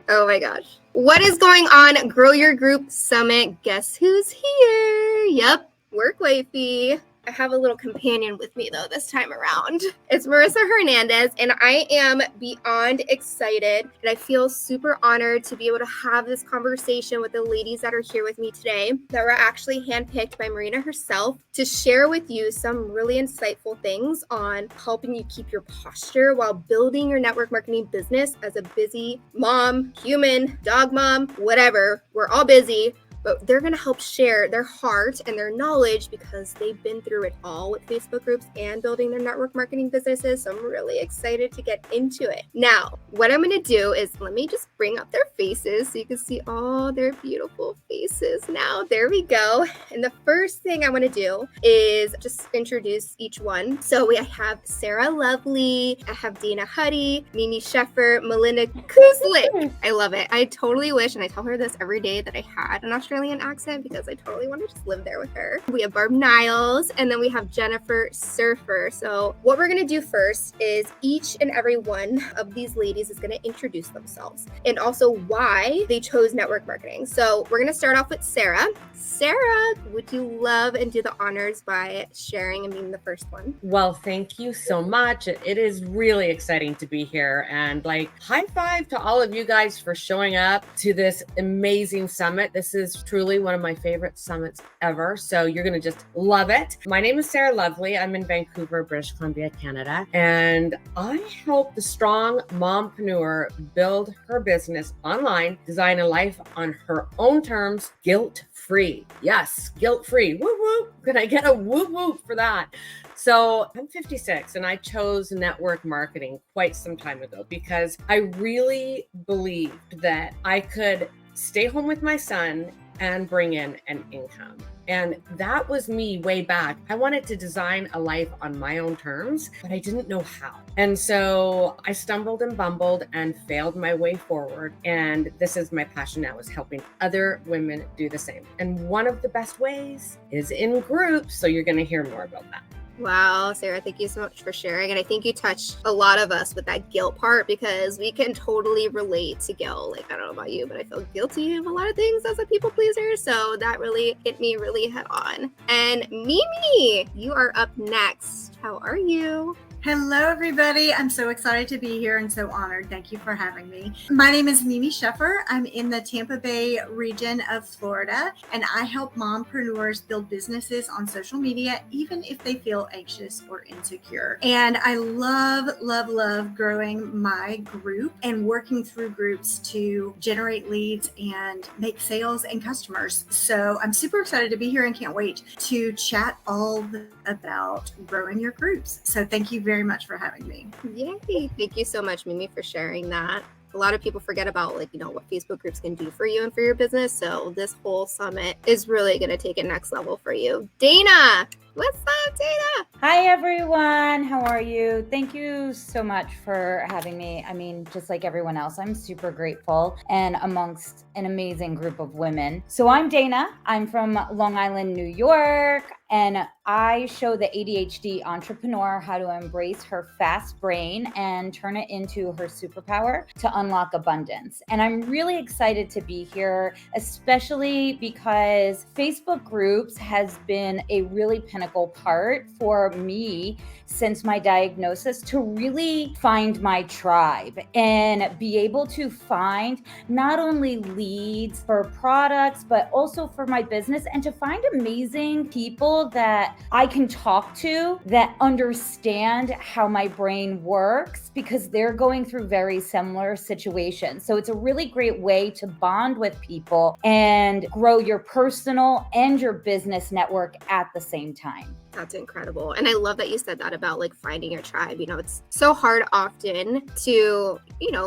Oh my gosh. What is going on? Grow Your Group Summit. Guess who's here? Yep, work wifey. I have a little companion with me though this time around. It's Marisa Hernandez, and I am beyond excited, and I feel super honored to be able to have this conversation with the ladies that are here with me today that were actually handpicked by Marina herself to share with you some really insightful things on helping you keep your posture while building your network marketing business as a busy mom, human, dog mom, whatever. We're all busy. But they're going to help share their heart and their knowledge because they've been through it all with Facebook groups and building their network marketing businesses. So I'm really excited to get into it. Now, what I'm going to do is let me just bring up their faces so you can see all their beautiful faces now. There we go. And the first thing I want to do is just introduce each one. So we have Sarah Lovely, I have Dayna Huddy, Mimi Sheffer, Melinda Kuszelik. I love it. I totally wish, and I tell her this every day, that I had an Australian accent because I totally want to just live there with her. We have Barb Niles, and then we have Jennifer Surfer. So what we're going to do first is each and every one of these ladies is going to introduce themselves and also why they chose network marketing. So we're going to start off with Sarah. Sarah, would you love and do the honors by sharing and being the first one? Well, thank you so much. It is really exciting to be here, and high five to all of you guys for showing up to this amazing summit. This is truly one of my favorite summits ever. So you're going to just love it. My name is Sarah Lovely. I'm in Vancouver, British Columbia, Canada. And I help the strong mompreneur build her business online, design a life on her own terms, guilt-free. Yes, guilt-free. Woo woo. Can I get a woo woo for that? So I'm 56 and I chose network marketing quite some time ago because I really believed that I could stay home with my son and bring in an income. And that was me way back. I wanted to design a life on my own terms, but I didn't know how. And so I stumbled and bumbled and failed my way forward. And this is my passion now, is helping other women do the same. And one of the best ways is in groups. So you're going to hear more about that. Wow, Sarah, thank you so much for sharing. And I think you touched a lot of us with that guilt part because we can totally relate to guilt. I don't know about you, but I feel guilty of a lot of things as a people pleaser. So that really hit me really head on. And Mimi, you are up next. How are you? Hello, everybody. I'm so excited to be here and so honored. Thank you for having me. My name is Mimi Sheffer. I'm in the Tampa Bay region of Florida, and I help mompreneurs build businesses on social media, even if they feel anxious or insecure. And I love, love, love growing my group and working through groups to generate leads and make sales and customers. So I'm super excited to be here and can't wait to chat all about growing your groups. So thank you very much for having me. Yay. Thank you so much, Mimi, for sharing that. A lot of people forget about what Facebook groups can do for you and for your business. So this whole summit is really going to take it next level for you. Dayna, what's up, Dayna? Hi, everyone. How are you? Thank you so much for having me. I mean, just like everyone else, I'm super grateful and amongst an amazing group of women. So I'm Dayna. I'm from Long Island, New York, and I show the ADHD entrepreneur how to embrace her fast brain and turn it into her superpower to unlock abundance. And I'm really excited to be here, especially because Facebook groups has been a really pinnacle part for me since my diagnosis to really find my tribe and be able to find not only leads for products, but also for my business, and to find amazing people that I can talk to that understand how my brain works because they're going through very similar situations. So it's a really great way to bond with people and grow your personal and your business network at the same time. That's incredible. And I love that you said that about finding your tribe. It's so hard often to,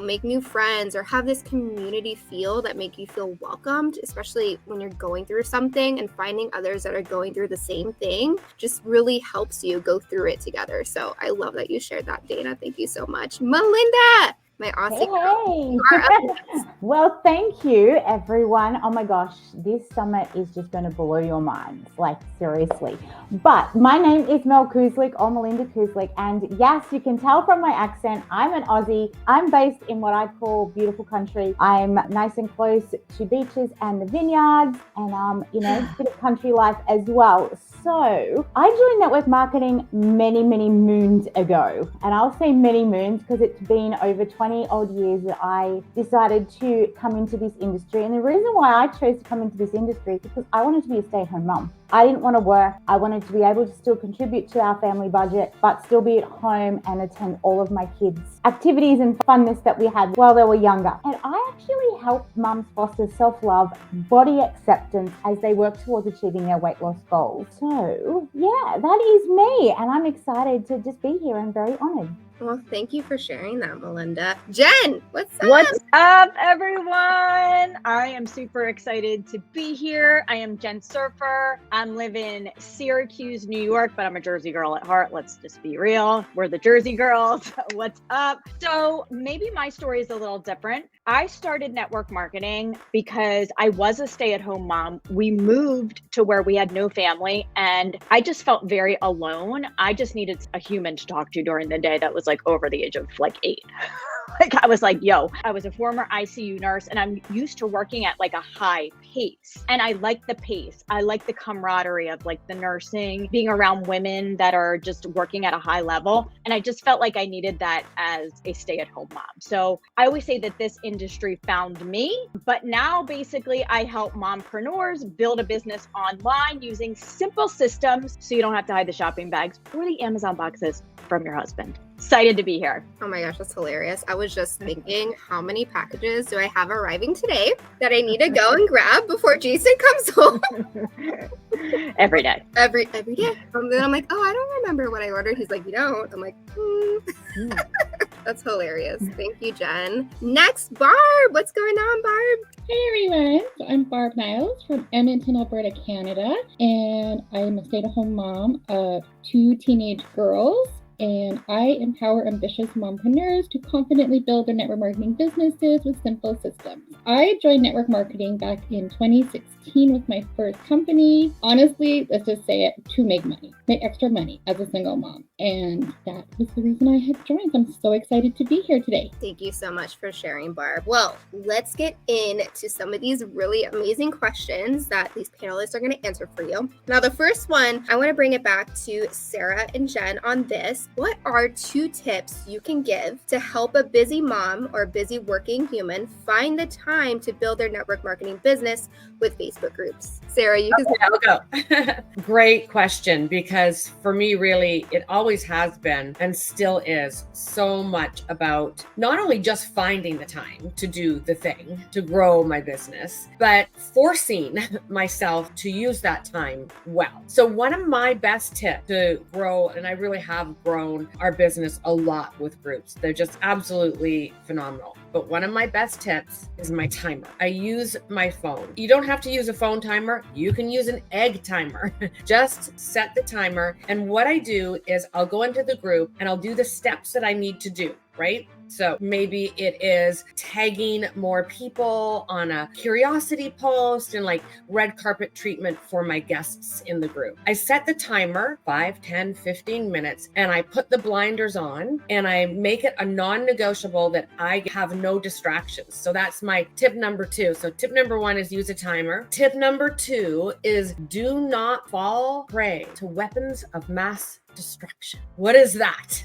make new friends or have this community feel that make you feel welcomed, especially when you're going through something, and finding others that are going through the same thing just really helps you go through it together. So I love that you shared that, Dayna. Thank you so much. Melinda, my Aussie girl. Hey. You are up next. Well, thank you, everyone. Oh my gosh, this summit is just going to blow your minds, like seriously. But my name is Mel Kuszelik, or Melinda Kuszelik, and yes, you can tell from my accent, I'm an Aussie. I'm based in what I call beautiful country. I'm nice and close to beaches and the vineyards, and a bit of country life as well. So I joined network marketing many moons ago, and I'll say many moons because it's been over 20 odd years that I decided to come into this industry. And the reason why I chose to come into this industry is because I wanted to be a stay-at-home mum. I didn't want to work. I wanted to be able to still contribute to our family budget, but still be at home and attend all of my kids' activities and funness that we had while they were younger. And I actually helped mums foster self-love, body acceptance as they work towards achieving their weight loss goals. So yeah, that is me. And I'm excited to just be here. I'm very honored. Well, thank you for sharing that, Melinda. Jen, what's up? What's up, everyone? I am super excited to be here. I am Jen Surfer. I'm living Syracuse, New York, but I'm a Jersey girl at heart. Let's just be real. We're the Jersey girls. What's up? So maybe my story is a little different. I started network marketing because I was a stay-at-home mom. We moved to where we had no family, and I just felt very alone. I just needed a human to talk to during the day that was like over the age of like 8. Like I was like, I was a former ICU nurse, and I'm used to working at like a high pace. And I like the pace. I like the camaraderie of like the nursing, being around women that are just working at a high level. And I just felt like I needed that as a stay-at-home mom. So I always say that this industry found me, but now basically I help mompreneurs build a business online using simple systems so you don't have to hide the shopping bags or the Amazon boxes from your husband. Excited to be here. Oh my gosh, that's hilarious. I was just thinking, how many packages do I have arriving today that I need to go and grab before Jason comes home? Every day. Every day. And then I'm like, oh, I don't remember what I ordered. He's like, you don't? I'm like, That's hilarious. Thank you, Jen. Next, Barb. What's going on, Barb? Hey everyone, so I'm Barb Niles from Edmonton, Alberta, Canada, and I'm a stay-at-home mom of 2 teenage girls. And I empower ambitious mompreneurs to confidently build their network marketing businesses with simple systems. I joined network marketing back in 2016 with my first company. Honestly, let's just say it, to make money, make extra money as a single mom. And that was the reason I had joined. I'm so excited to be here today. Thank you so much for sharing, Barb. Well, let's get into some of these really amazing questions that these panelists are going to answer for you. Now, the first one, I want to bring it back to Sarah and Jen on this. What are 2 tips you can give to help a busy mom or busy working human find the time to build their network marketing business with Facebook groups? Sarah, you can I'll go. Great question, because for me, really, it always has been and still is so much about not only just finding the time to do the thing, to grow my business, but forcing myself to use that time well. So one of my best tips to grow, and I really have grown our business a lot with groups. They're just absolutely phenomenal. But one of my best tips is my timer. I use my phone. You don't have to use a phone timer. You can use an egg timer. Just set the timer. And what I do is I'll go into the group and I'll do the steps that I need to do, right? So maybe it is tagging more people on a curiosity post and like red carpet treatment for my guests in the group. I set the timer 5, 10, 15 minutes and I put the blinders on and I make it a non-negotiable that I have no distractions. So that's my tip number 2. So tip number 1 is use a timer. Tip number 2 is do not fall prey to weapons of mass destruction. What is that?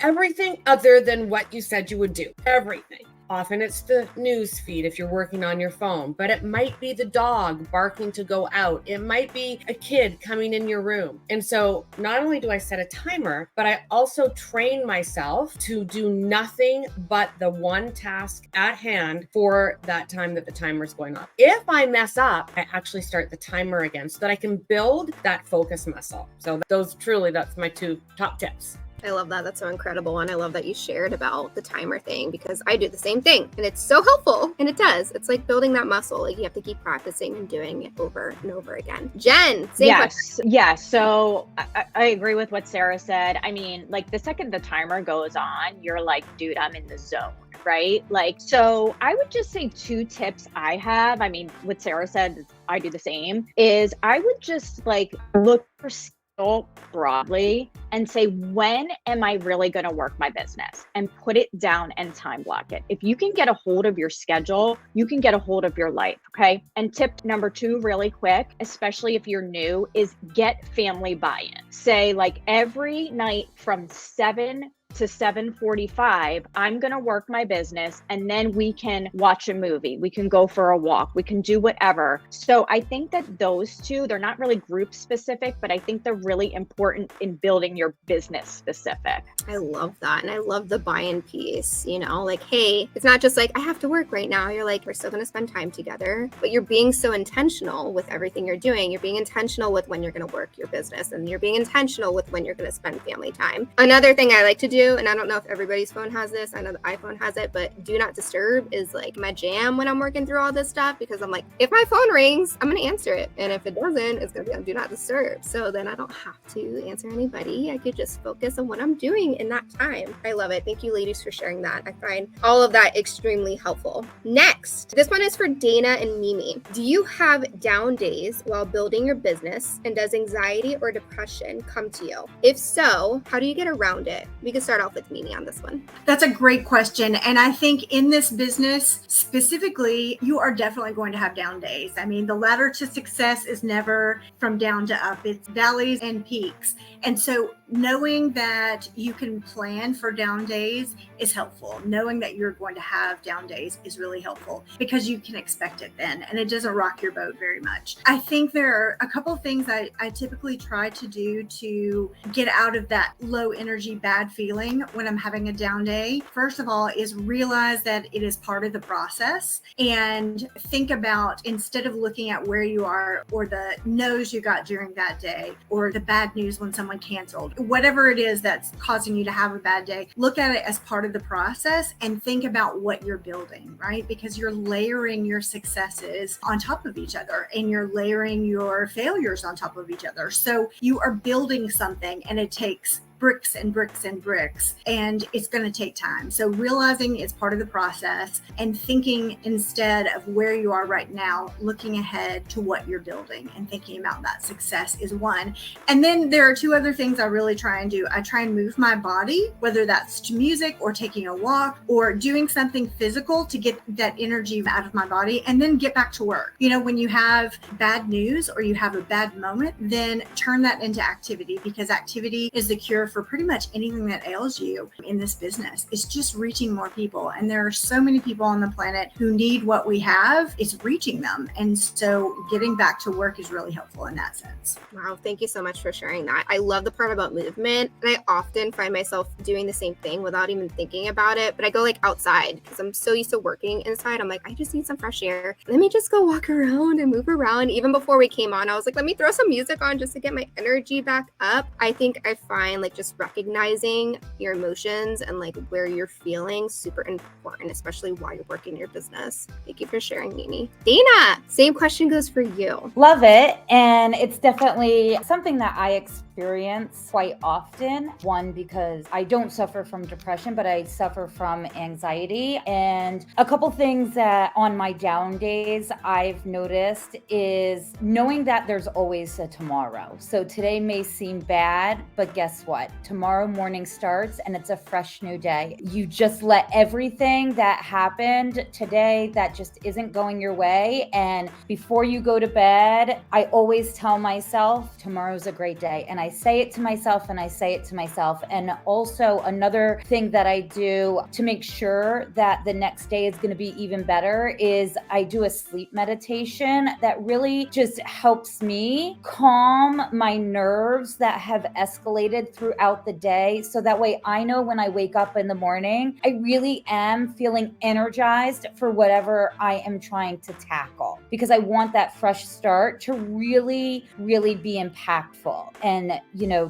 Everything other than what you said you would do. Everything. Often it's the news feed if you're working on your phone, but it might be the dog barking to go out. It might be a kid coming in your room. And so not only do I set a timer, but I also train myself to do nothing but the one task at hand for that time that the timer is going on. If I mess up, I actually start the timer again so that I can build that focus muscle. So that's my 2 top tips. I love that. That's so incredible. And I love that you shared about the timer thing because I do the same thing and it's so helpful. And it does. It's like building that muscle. Like you have to keep practicing and doing it over and over again. Jen, same question. Yes. So I agree with what Sarah said. I mean, like the second the timer goes on, you're like, dude, I'm in the zone. Right? Like, so I would just say 2 tips I have. I mean, what Sarah said, I do the same, is I would just like look for skill broadly and say, when am I really going to work my business? And put it down and time block it. If you can get a hold of your schedule, you can get a hold of your life. Okay. And tip number 2, really quick, especially if you're new, is get family buy-in. Say like every night from 7 to 7:45, I'm going to work my business and then we can watch a movie. We can go for a walk. We can do whatever. So I think that those 2, they're not really group specific, but I think they're really important in building your business specific. I love that. And I love the buy-in piece, you know, like, hey, it's not just like, I have to work right now. You're like, we're still going to spend time together, but you're being so intentional with everything you're doing. You're being intentional with when you're going to work your business and you're being intentional with when you're going to spend family time. Another thing I like to do, and I don't know if everybody's phone has this, I know the iPhone has it, but do not disturb is like my jam when I'm working through all this stuff, because I'm like, if my phone rings, I'm going to answer it. And if it doesn't, it's going to be on do not disturb. So then I don't have to answer anybody. I could just focus on what I'm doing in that time. I love it. Thank you, ladies, for sharing that. I find all of that extremely helpful. Next, this one is for Dayna and Mimi. Do you have down days while building your business, and does anxiety or depression come to you? If so, how do you get around it? We can start off with Mimi on this one. That's a great question. And I think in this business specifically, you are definitely going to have down days. I mean, the ladder to success is never from down to up. It's valleys and peaks. And so knowing that you can plan for down days is helpful. Knowing that you're going to have down days is really helpful because you can expect it then, and it doesn't rock your boat very much. I think there are a couple of things I typically try to do to get out of that low energy, bad feeling when I'm having a down day. First of all, is realize that it is part of the process, and think about, instead of looking at where you are or the no's you got during that day or the bad news when someone canceled, whatever it is that's causing you to have a bad day, look at it as part of the process and think about what you're building, right? Because you're layering your successes on top of each other and you're layering your failures on top of each other. So you are building something, and it takes bricks and bricks and bricks, and it's going to take time. So realizing it's part of the process and thinking, instead of where you are right now, looking ahead to what you're building and thinking about that success is one. And then there are 2 other things I really try and do. I try and move my body, whether that's to music or taking a walk or doing something physical to get that energy out of my body, and then get back to work. You know, when you have bad news or you have a bad moment, then turn that into activity, because activity is the cure for pretty much anything that ails you in this business. It's just reaching more people. And there are so many people on the planet who need what we have. It's reaching them. And so getting back to work is really helpful in that sense. Wow. Thank you so much for sharing that. I love the part about movement. And I often find myself doing the same thing without even thinking about it. But I go like outside because I'm so used to working inside. I'm like, I just need some fresh air. Let me just go walk around and move around. Even before we came on, I was like, let me throw some music on just to get my energy back up. I think I find like just recognizing your emotions and like where you're feeling super important, especially while you're working your business. Thank you for sharing, Mimi. Dayna, same question goes for you. Love it. And it's definitely something that I experience quite often. One, because I don't suffer from depression, but I suffer from anxiety. And a couple things that on my down days I've noticed is knowing that there's always a tomorrow. So today may seem bad, but guess what? Tomorrow morning starts and it's a fresh new day. You just let everything that happened today that just isn't going your way. And before you go to bed, I always tell myself tomorrow's a great day. And I say it to myself and I say it to myself. And also another thing that I do to make sure that the next day is going to be even better is I do a sleep meditation that really just helps me calm my nerves that have escalated through throughout the day. So that way I know when I wake up in the morning, I really am feeling energized for whatever I am trying to tackle, because I want that fresh start to really, really be impactful and,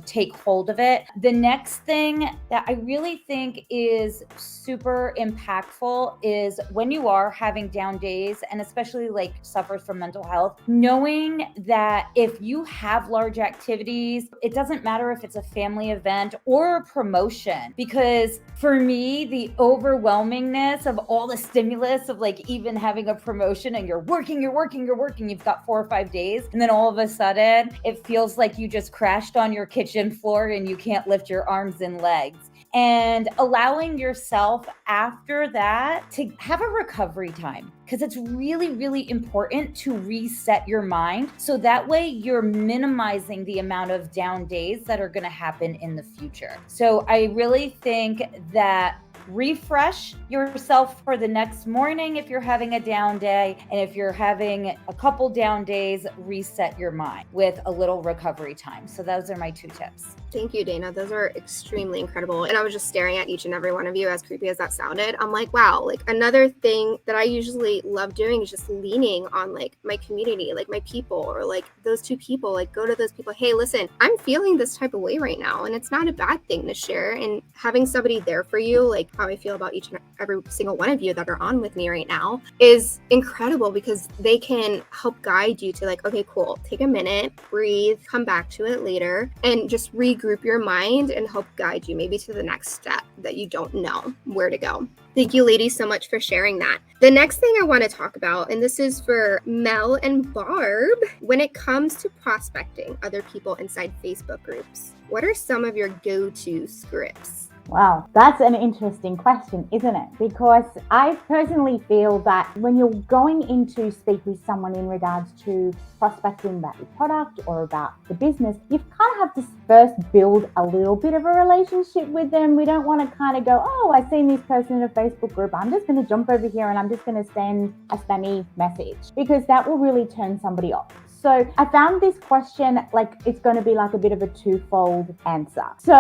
take hold of it. The next thing that I really think is super impactful is when you are having down days, and especially like suffers from mental health, knowing that if you have large activities, it doesn't matter if it's a family event or a promotion, because for me, the overwhelmingness of all the stimulus of like even having a promotion and you're working, you've got 4 or 5 days, and then all of a sudden it feels like you just crashed on your kitchen floor and you can't lift your arms and legs. And allowing yourself after that to have a recovery time, because it's really, really important to reset your mind. So that way you're minimizing the amount of down days that are going to happen in the future. So I really think that refresh yourself for the next morning if you're having a down day. And if you're having a couple down days, reset your mind with a little recovery time. So those are my 2 tips. Thank you, Dayna. Those are extremely incredible. And I was just staring at each and every one of you, as creepy as that sounded. I'm like, wow, like another thing that I usually love doing is just leaning on like my community, like my people, or like those 2 people, like go to those people. Hey, listen, I'm feeling this type of way right now. And it's not a bad thing to share. And having somebody there for you, like how I feel about each and every single one of you that are on with me right now, is incredible, because they can help guide you to like, okay, cool, take a minute, breathe, come back to it later, and just regroup your mind and help guide you maybe to the next step that you don't know where to go. Thank you, ladies, so much for sharing that. The next thing I want to talk about, and this is for Mel and Barb, when it comes to prospecting other people inside Facebook groups, what are some of your go-to scripts? Wow, that's an interesting question, isn't it? Because I personally feel that when you're going in to speak with someone in regards to prospecting about your product or about the business, you kind of have to first build a little bit of a relationship with them. We don't want to kind of go, oh, I've seen this person in a Facebook group, I'm just going to jump over here and I'm just going to send a spammy message, because that will really turn somebody off. So I found this question like it's going to be like a bit of a twofold answer. So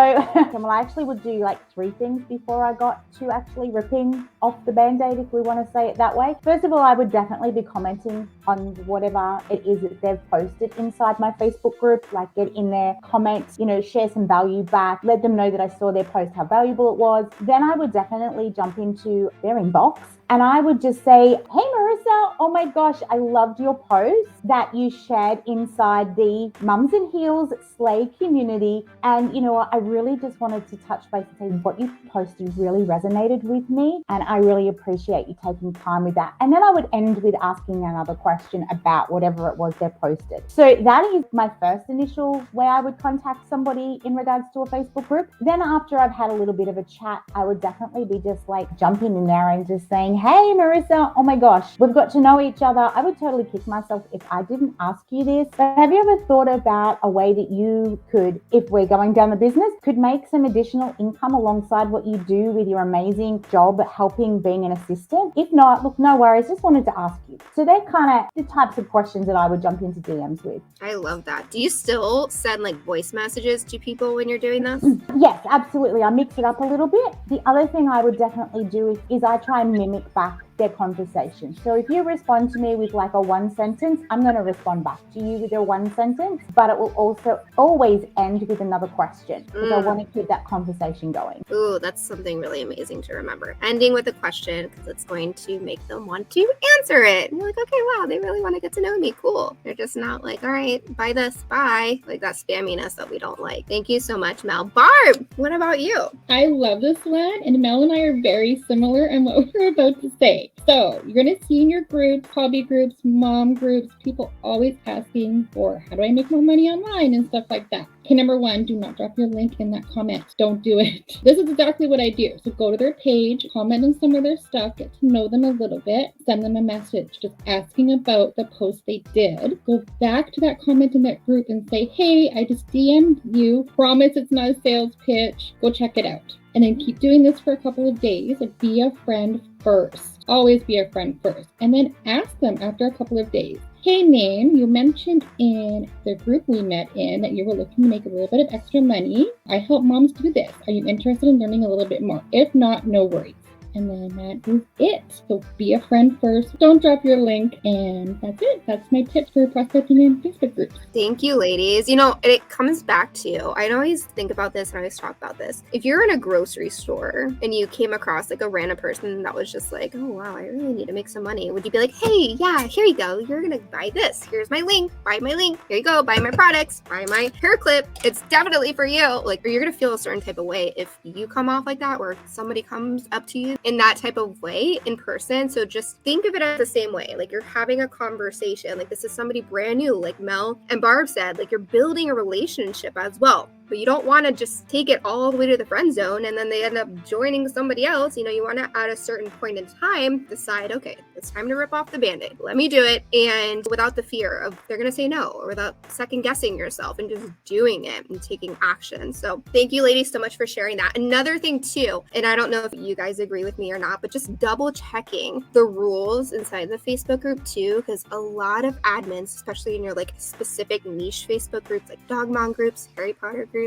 well, I actually would do like 3 things before I got to actually ripping off the band-aid, if we want to say it that way. First of all, I would definitely be commenting on whatever it is that they've posted inside my Facebook group, like get in there, comment, share some value back, let them know that I saw their post, how valuable it was. Then I would definitely jump into their inbox and I would just say, hey, Marisa, oh my gosh, I loved your post that you shared inside the Mums in Heels Slay community. And you know what? I really just wanted to touch base and say what you posted really resonated with me. And I really appreciate you taking time with that. And then I would end with asking another question about whatever it was they posted. So that is my first initial way I would contact somebody in regards to a Facebook group. Then after I've had a little bit of a chat, I would definitely be just like jumping in there and just saying, hey, Marisa, oh my gosh, we've got to know each other. I would totally kick myself if I didn't ask you this, but have you ever thought about a way that you could, if we're going down the business, could make some additional income alongside what you do with your amazing job helping being an assistant? If not, look, no worries, just wanted to ask you. So they're kind of the types of questions that I would jump into DMs with. I love that. Do you still send like voice messages to people when you're doing this? Yes, absolutely. I mix it up a little bit. The other thing I would definitely do is I try and mimic back their conversation. So if you respond to me with like a 1 sentence, I'm going to respond back to you with a 1 sentence, but it will also always end with another question because I want to keep that conversation going. Ooh, that's something really amazing to remember. Ending with a question, because it's going to make them want to answer it. And you're like, okay, wow, they really want to get to know me. Cool. They're just not like, all right, buy this, bye. Like that spamminess that we don't like. Thank you so much, Mel. Barb, what about you? I love this one, and Mel and I are very similar in what we're about to say. So you're going to see in your groups, hobby groups, mom groups, people always asking for how do I make more money online and stuff like that. Okay, number 1, do not drop your link in that comment. Don't do it. This is exactly what I do. So go to their page, comment on some of their stuff, get to know them a little bit, send them a message just asking about the post they did. Go back to that comment in that group and say, hey, I just DM'd you. Promise it's not a sales pitch. Go check it out. And then keep doing this for a couple of days. Be a friend first. Always be a friend first. And then ask them after a couple of days, Hey, Min, you mentioned in the group we met in that you were looking to make a little bit of extra money. I help moms do this. Are you interested in learning a little bit more? If not, no worries. And then that is it. So be a friend first. Don't drop your link. And that's it. That's my tips for prospecting in Facebook groups. Thank you, ladies. You know, it comes back to, I always think about this and I always talk about this. If you're in a grocery store and you came across like a random person that was just like, oh, wow, I really need to make some money. Would you be like, hey, yeah, here you go. You're going to buy this. Here's my link. Buy my link. Here you go. Buy my products. Buy my hair clip. It's definitely for you. Like, or you're going to feel a certain type of way if you come off like that, or if somebody comes up to you in that type of way in person. So just think of it as the same way. Like, you're having a conversation. Like, this is somebody brand new, like Mel and Barb said. Like, you're building a relationship as well. But you don't want to just take it all the way to the friend zone and then they end up joining somebody else. You know, you want to, at a certain point in time, decide, okay, it's time to rip off the Band-Aid. Let me do it. And without the fear of they're going to say no, or without second guessing yourself and just doing it and taking action. So thank you, ladies, so much for sharing that. Another thing too, and I don't know if you guys agree with me or not, but just double checking the rules inside the Facebook group too, because a lot of admins, especially in your like specific niche Facebook groups, like dog mom groups, Harry Potter groups,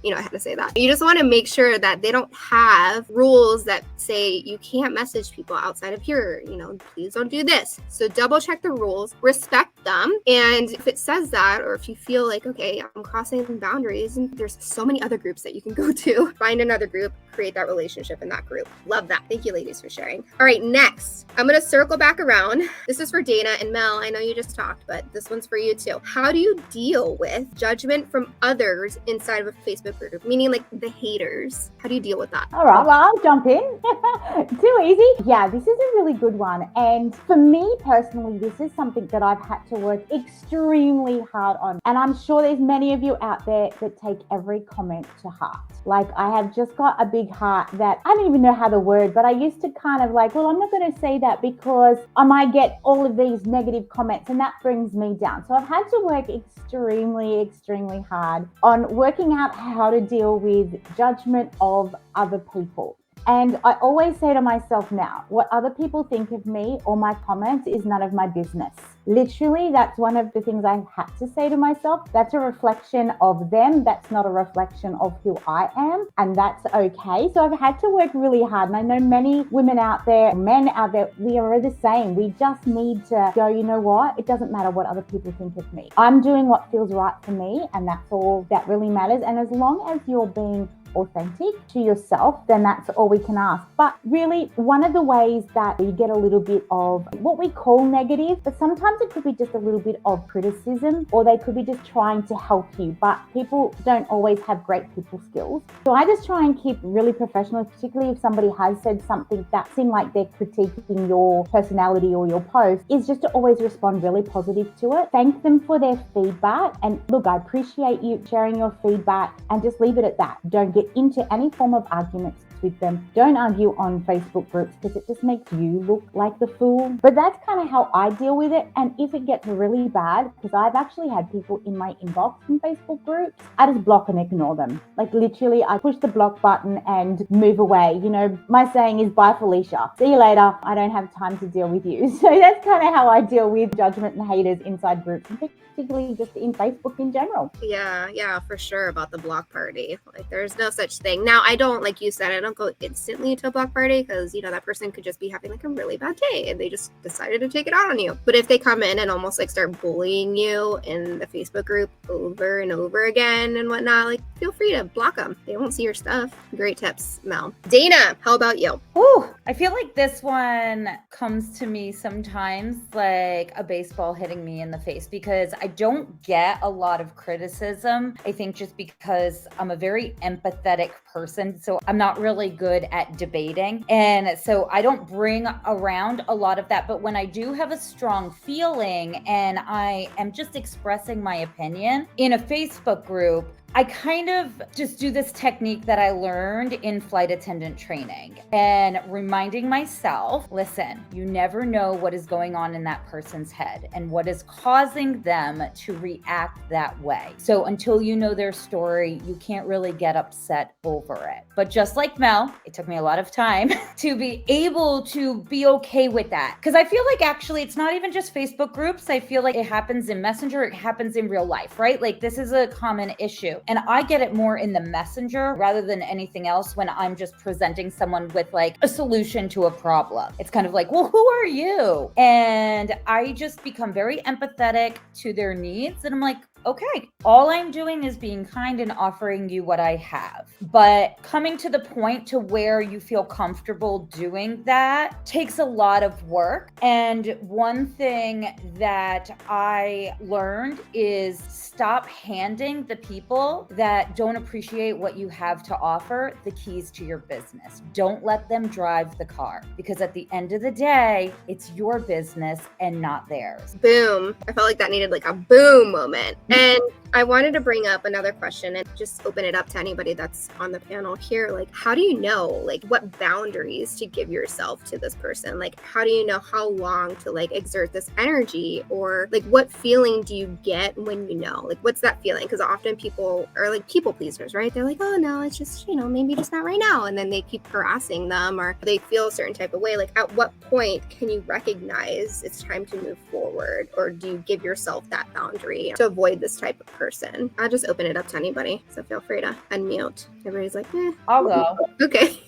you know, I had to say that. You just want to make sure that they don't have rules that say you can't message people outside of here, you know, please don't do this. So double check the rules, respect them. And if it says that, or if you feel like, okay, I'm crossing boundaries, and there's so many other groups that you can go to, find another group, create that relationship in that group. Love that. Thank you, ladies, for sharing. All right, next, I'm going to circle back around. This is for Dayna and Mel. I know you just talked, but this one's for you too. How do you deal with judgment from others inside of a Facebook group, meaning like the haters? How do you deal with that? All right, well, I'll jump in. Too easy. Yeah, this is a really good one. And for me personally, this is something that I've had to work extremely hard on. And I'm sure there's many of you out there that take every comment to heart. Like, I have just got a big heart that I don't even know how to word, but I used to kind of like, well, I'm not going to say that because I might get all of these negative comments and that brings me down. So I've had to work extremely hard on working out how to deal with judgment of other people. And I always say to myself now, what other people think of me or my comments is none of my business. Literally, that's one of the things I had to say to myself. That's a reflection of them. That's not a reflection of who I am. And that's okay. So I've had to work really hard. And I know many women out there, men out there, we are the same. We just need to go, you know what? It doesn't matter what other people think of me. I'm doing what feels right for me. And that's all that really matters. And as long as you're being authentic to yourself, then that's all we can ask. But really, one of the ways that you get a little bit of what we call negative, but sometimes it could be just a little bit of criticism, or they could be just trying to help you, but people don't always have great people skills. So I just try and keep really professional, particularly if somebody has said something that seemed like they're critiquing your personality or your post, is just to always respond really positive to it. Thank them for their feedback. And look, I appreciate you sharing your feedback, and just leave it at that. Don't get into any form of arguments with them. Don't argue on Facebook groups because it just makes you look like the fool. But that's kind of how I deal with it. And if it gets really bad, because I've actually had people in my inbox from Facebook groups, I just block and ignore them. Like, literally, I push the block button and move away. You know, my saying is, bye, Felicia. See you later. I don't have time to deal with you. So that's kind of how I deal with judgment and haters inside groups, and particularly just in Facebook in general. Yeah, for sure about the block party. Like, there's no such thing. Now, I don't, like you said, I don't go instantly to a block party because, you know, that person could just be having like a really bad day and they just decided to take it out on you. But if they come in and almost like start bullying you in the Facebook group over and over again and whatnot, like, feel free to block them. They won't see your stuff. Great tips, Mel. Dayna, how about you? Ooh, I feel like this one comes to me sometimes like a baseball hitting me in the face, because I don't get a lot of criticism. I think just because I'm a very empathetic person, so I'm not really good at debating. And so I don't bring around a lot of that. But when I do have a strong feeling and I am just expressing my opinion in a Facebook group, I kind of just do this technique that I learned in flight attendant training and reminding myself, listen, you never know what is going on in that person's head and what is causing them to react that way. So until you know their story, you can't really get upset over it. But just like Mel, it took me a lot of time to be able to be okay with that. Because I feel like actually it's not even just Facebook groups. I feel like it happens in Messenger, it happens in real life, right? Like this is a common issue. And I get it more in the Messenger rather than anything else when I'm just presenting someone with like a solution to a problem. It's kind of like, well, who are you? And I just become very empathetic to their needs. And I'm like, okay, all I'm doing is being kind and offering you what I have. But coming to the point to where you feel comfortable doing that takes a lot of work. And one thing that I learned is stop handing the people that don't appreciate what you have to offer the keys to your business. Don't let them drive the car, because at the end of the day, it's your business and not theirs. Boom. I felt like that needed like a boom moment. And I wanted to bring up another question and just open it up to anybody that's on the panel here. Like, how do you know, like, what boundaries to give yourself to this person? Like, how do you know how long to like exert this energy? Or like, what feeling do you get when you know? Like, what's that feeling? Because often people are like people pleasers, right? They're like, oh no, it's just, maybe just not right now. And then they keep harassing them, or they feel a certain type of way. Like, at what point can you recognize it's time to move forward? Or do you give yourself that boundary to avoid this type of person? I'll just open it up to anybody, so feel free to unmute. Everybody's like, I'll go. Okay.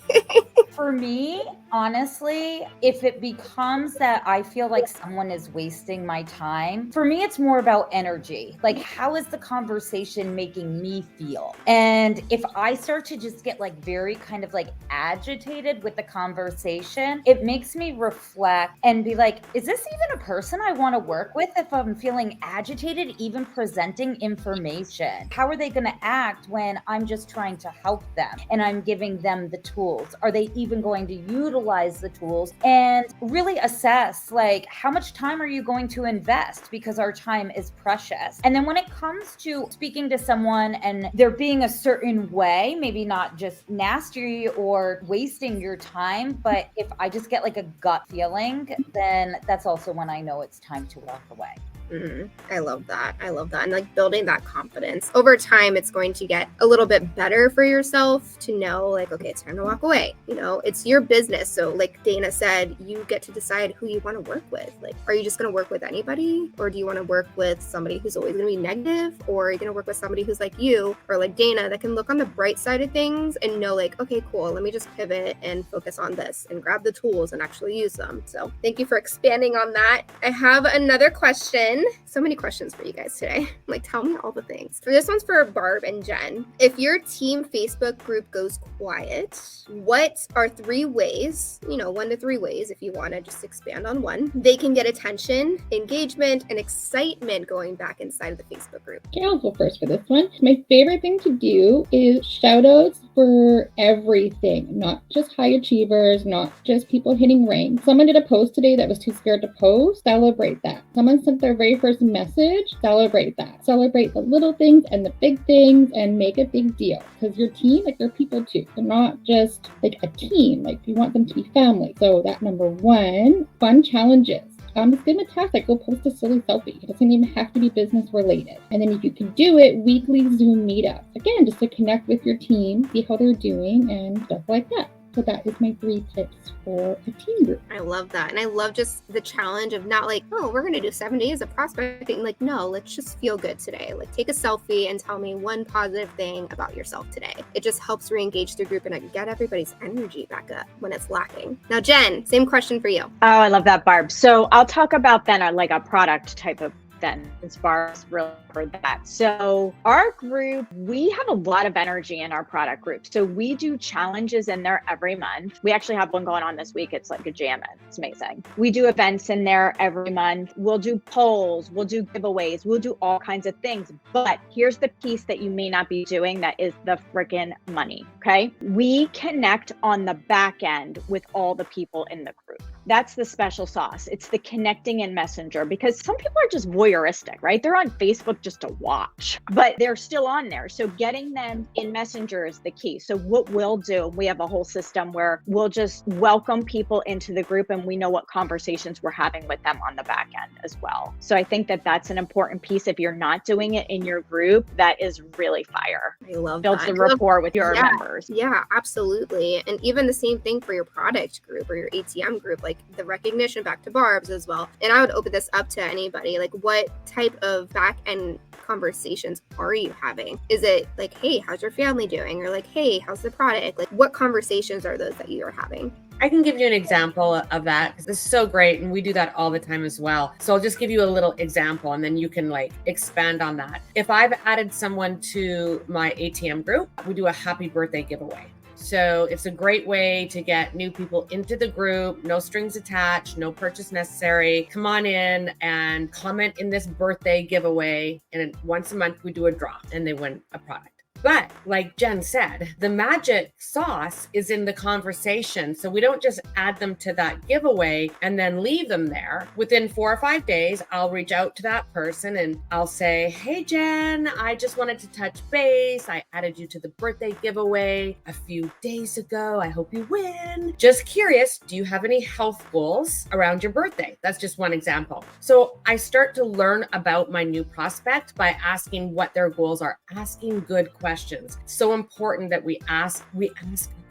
For me, honestly, if it becomes that I feel like someone is wasting my time, for me, it's more about energy. Like, how is the conversation making me feel? And if I start to just get like very kind of like agitated with the conversation, it makes me reflect and be like, is this even a person I want to work with if I'm feeling agitated, even presenting information? How are they going to act when I'm just trying to help them and I'm giving them the tools? Are they even going to utilize the tools? And really assess, like, how much time are you going to invest? Because our time is precious. And then when it comes to speaking to someone and they're being a certain way, maybe not just nasty or wasting your time, but if I just get like a gut feeling, then that's also when I know it's time to walk away. Mm-hmm. I love that. And like building that confidence over time, it's going to get a little bit better for yourself to know, like, okay, it's time to walk away. It's your business. So like Dayna said, you get to decide who you want to work with. Like, are you just going to work with anybody? Or do you want to work with somebody who's always going to be negative? Or are you going to work with somebody who's like you or like Dayna that can look on the bright side of things and know, like, okay, cool, let me just pivot and focus on this and grab the tools and actually use them. So thank you for expanding on that. I have another question. So many questions for you guys today. Like, tell me all the things. This one's for Barb and Jen. If your team Facebook group goes quiet, what are 3 ways, 1 to 3 ways, if you want to just expand on one, they can get attention, engagement, and excitement going back inside of the Facebook group? Okay, I'll go first for this one. My favorite thing to do is shout outs for everything, not just high achievers, not just people hitting rank. Someone did a post today that was too scared to post. Celebrate that. Someone sent their very first message. Celebrate that. Celebrate the little things and the big things and make a big deal. Because your team, like, they're people too. They're not just like a team. Like, you want them to be family. So that number 1, fun challenges. Just give them a task, like go post a silly selfie. It doesn't even have to be business related. And then if you can do it, weekly Zoom meetups. Again, just to connect with your team, see how they're doing and stuff like that. So that is my 3 tips for a team group. I love that. And I love just the challenge of not like, oh, we're going to do 7 days of prospecting. Like, no, let's just feel good today. Like, take a selfie and tell me one positive thing about yourself today. It just helps re-engage the group and get everybody's energy back up when it's lacking. Now, Jen, same question for you. Oh, I love that, Barb. So I'll talk about then like a product type of then, as Barb's really covered that. So our group, we have a lot of energy in our product group. So we do challenges in there every month. We actually have one going on this week. It's like a jam. It's amazing. We do events in there every month. We'll do polls. We'll do giveaways. We'll do all kinds of things. But here's the piece that you may not be doing. That is the freaking money. Okay. We connect on the back end with all the people in the group. That's the special sauce. It's the connecting in Messenger, because some people are just voyeuristic, right? They're on Facebook just to watch, but they're still on there. So getting them in Messenger is the key. So what we'll do, we have a whole system where we'll just welcome people into the group, and we know what conversations we're having with them on the back end as well. So I think that that's an important piece. If you're not doing it in your group, that is really fire. I love Builds that. the rapport with your Yeah. members. Yeah, absolutely. And even the same thing for your product group or your ATM group, like the recognition, back to Barb's as well. And I would open this up to anybody. Like, what type of back end conversations are you having? Is it like, hey, how's your family doing? Or like, hey, how's the product? Like, what conversations are those that you are having? I can give you an example of that, because this is so great, and we do that all the time as well. So I'll just give you a little example, and then you can like expand on that. If I've added someone to my ATM group, we do a happy birthday giveaway. So it's a great way to get new people into the group, no strings attached, no purchase necessary. Come on in and comment in this birthday giveaway. And once a month we do a draw and they win a product. But like Jen said, the magic sauce is in the conversation. So we don't just add them to that giveaway and then leave them there. Within 4 or 5 days, I'll reach out to that person and I'll say, hey, Jen, I just wanted to touch base. I added you to the birthday giveaway a few days ago. I hope you win. Just curious, do you have any health goals around your birthday? That's just one example. So I start to learn about my new prospect by asking what their goals are, asking good questions. So important that we ask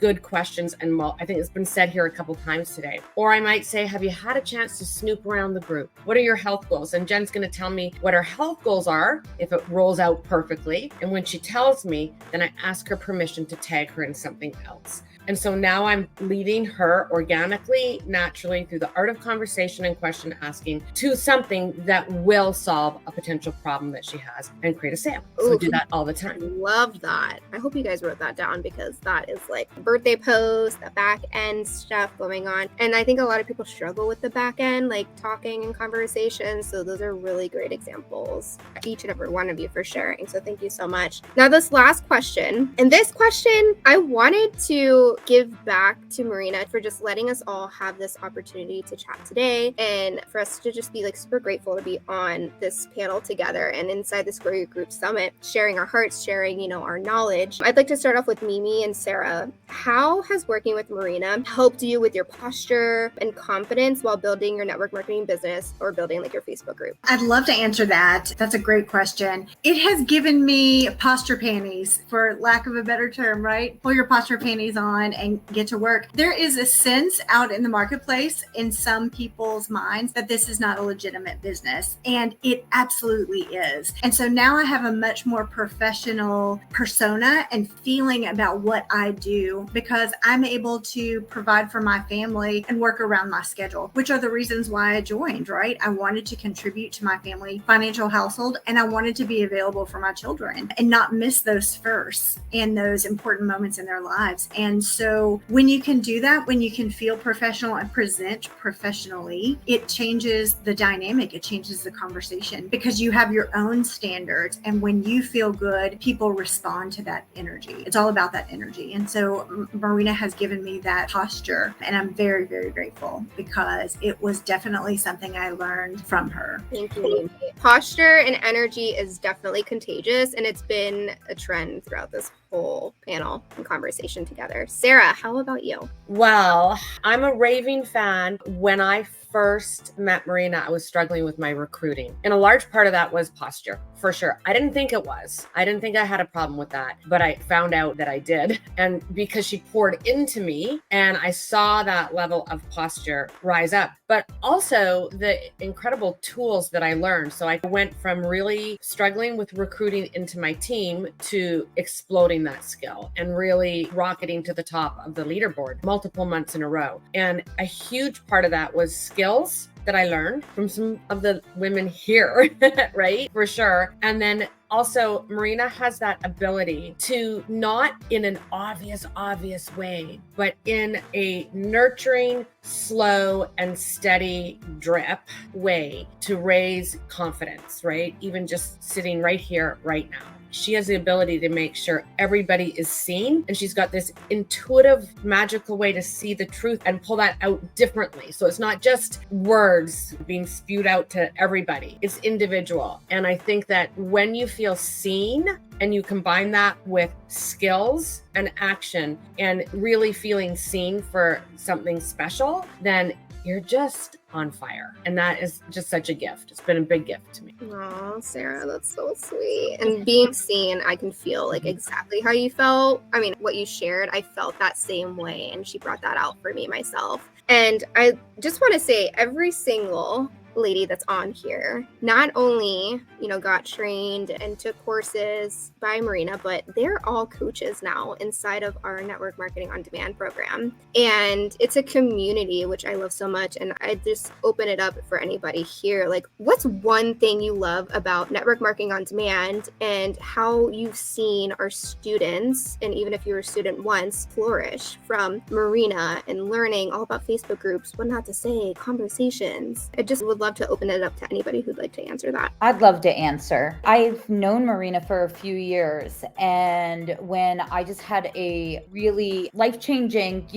good questions. And well, I think it's been said here a couple times today. Or I might say, have you had a chance to snoop around the group? What are your health goals? And Jen's going to tell me what her health goals are if it rolls out perfectly. And when she tells me, then I ask her permission to tag her in something else. And so now I'm leading her organically, naturally, through the art of conversation and question asking to something that will solve a potential problem that she has and create a sale. So we do that all the time. Love that. I hope you guys wrote that down, because that is like birthday post, the back end stuff going on. And I think a lot of people struggle with the back end, like talking and conversations. So those are really great examples, each and every one of you, for sharing. So thank you so much. Now, this last question, and this question, I wanted to give back to Marina for just letting us all have this opportunity to chat today, and for us to just be like super grateful to be on this panel together and inside this Grow Your Group Summit, sharing our hearts, sharing, our knowledge. I'd like to start off with Mimi and Sarah. How has working with Marina helped you with your posture and confidence while building your network marketing business or building like your Facebook group? I'd love to answer that. That's a great question. It has given me posture panties, for lack of a better term, right? Pull your posture panties on and get to work. There is a sense out in the marketplace in some people's minds that this is not a legitimate business, and it absolutely is. And so now I have a much more professional persona and feeling about what I do, because I'm able to provide for my family and work around my schedule, which are the reasons why I joined, right? I wanted to contribute to my family financial household, and I wanted to be available for my children and not miss those firsts and those important moments in their lives. And so when you can do that, when you can feel professional and present professionally, it changes the dynamic. It changes the conversation, because you have your own standards. And when you feel good, people respond to that energy. It's all about that energy. And so Marina has given me that posture, and I'm very, very grateful, because it was definitely something I learned from her. Thank you, Mimi. Posture and energy is definitely contagious, and it's been a trend throughout this whole panel and conversation together. Sarah, how about you? Well, I'm a raving fan. When I first met Marina, I was struggling with my recruiting. And a large part of that was posture, for sure. I didn't think it was. I didn't think I had a problem with that, but I found out that I did. And because she poured into me and I saw that level of posture rise up, but also the incredible tools that I learned. So I went from really struggling with recruiting into my team to exploding that skill and really rocketing to the top of the leaderboard multiple months in a row. And a huge part of that was skills that I learned from some of the women here, right? For sure. And then also, Marina has that ability to, not in an obvious way, but in a nurturing, slow and steady drip way to raise confidence, right? Even just sitting right here, right now. she has the ability to make sure everybody is seen. And she's got this intuitive, magical way to see the truth and pull that out differently. So it's not just words being spewed out to everybody, it's individual. And I think that when you feel seen and you combine that with skills and action and really feeling seen for something special, then you're just on fire. And that is just such a gift. It's been a big gift to me. Oh, Sarah, that's so sweet. And being seen, I can feel like exactly how you felt. I mean, what you shared, I felt that same way. And she brought that out for me myself. And I just want to say every single lady that's on here not only got trained and took courses by Marina, but they're all coaches now inside of our network marketing on demand program. And it's a community, which I love so much. And I just open it up for anybody here. Like, what's one thing you love about network marketing on demand and how you've seen our students, and even if you were a student once, flourish from Marina and learning all about Facebook groups, what not to say, conversations? I just would love to open it up to anybody who'd like to answer that. I'd love to answer. I've known Marina for a few years, and when I just had a really life-changing,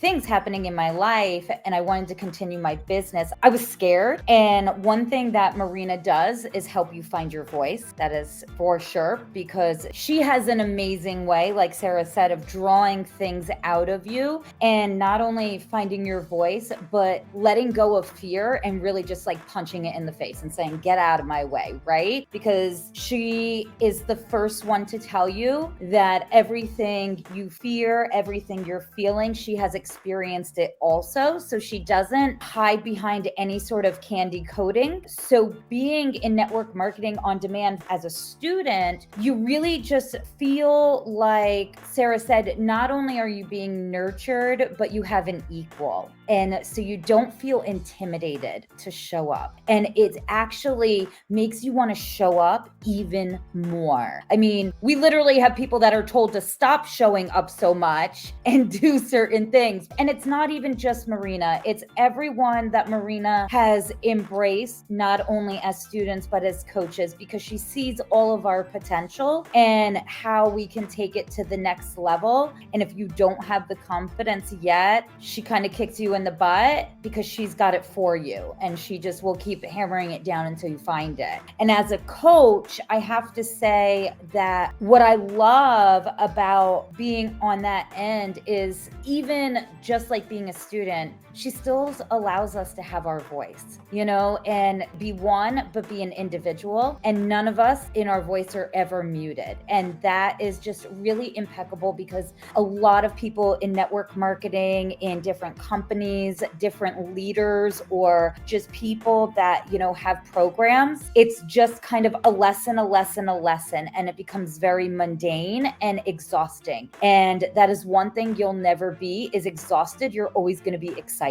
things happening in my life and I wanted to continue my business, I was scared. And one thing that Marina does is help you find your voice. That is for sure, because she has an amazing way, like Sarah said, of drawing things out of you and not only finding your voice, but letting go of fear and really just like punching it in the face and saying, get out of my way, right? Because she is the first one to tell you that everything you fear, everything you're feeling, she has experienced it also. So she doesn't hide behind any sort of candy coating. So being in network marketing on demand as a student, you really just feel like Sarah said, not only are you being nurtured, but you have an equal. And so you don't feel intimidated to show up. And it actually makes you want to show up even more. I mean, we literally have people that are told to stop showing up so much and do certain things. And it's not even just Marina. It's everyone that Marina has embraced, not only as students, but as coaches, because she sees all of our potential and how we can take it to the next level. And if you don't have the confidence yet, she kind of kicks you in the butt because she's got it for you. And she just will keep hammering it down until you find it. And as a coach, I have to say that what I love about being on that end is, even just like being a student, she still allows us to have our voice, and be one, but be an individual. And none of us in our voice are ever muted. And that is just really impeccable, because a lot of people in network marketing, in different companies, different leaders, or just people that, have programs, it's just kind of a lesson, and it becomes very mundane and exhausting. And that is one thing you'll never be, is exhausted. You're always going to be excited.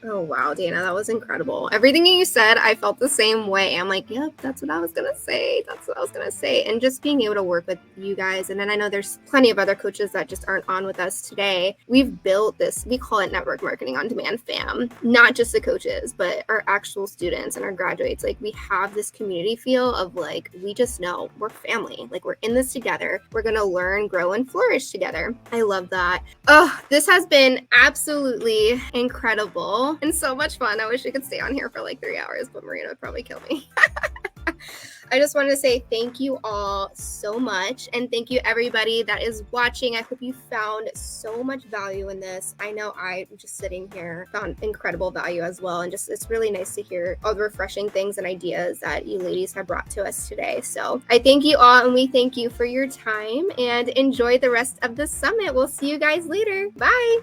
Oh, wow, Dayna, that was incredible. Everything you said, I felt the same way. I'm like, yep, that's what I was going to say. And just being able to work with you guys. And then I know there's plenty of other coaches that just aren't on with us today. We've built this, we call it Network Marketing on Demand fam, not just the coaches, but our actual students and our graduates. Like, we have this community feel of like, we just know we're family. Like, we're in this together. We're going to learn, grow, and flourish together. I love that. Oh, this has been absolutely incredible and so much fun. I wish I could stay on here for like 3 hours, but Marina would probably kill me. I just want to say thank you all so much. And thank you everybody that is watching. I hope you found so much value in this. I know I, just sitting here, found incredible value as well. And just, it's really nice to hear all the refreshing things and ideas that you ladies have brought to us today. So I thank you all, and we thank you for your time, and enjoy the rest of the summit. We'll see you guys later. Bye.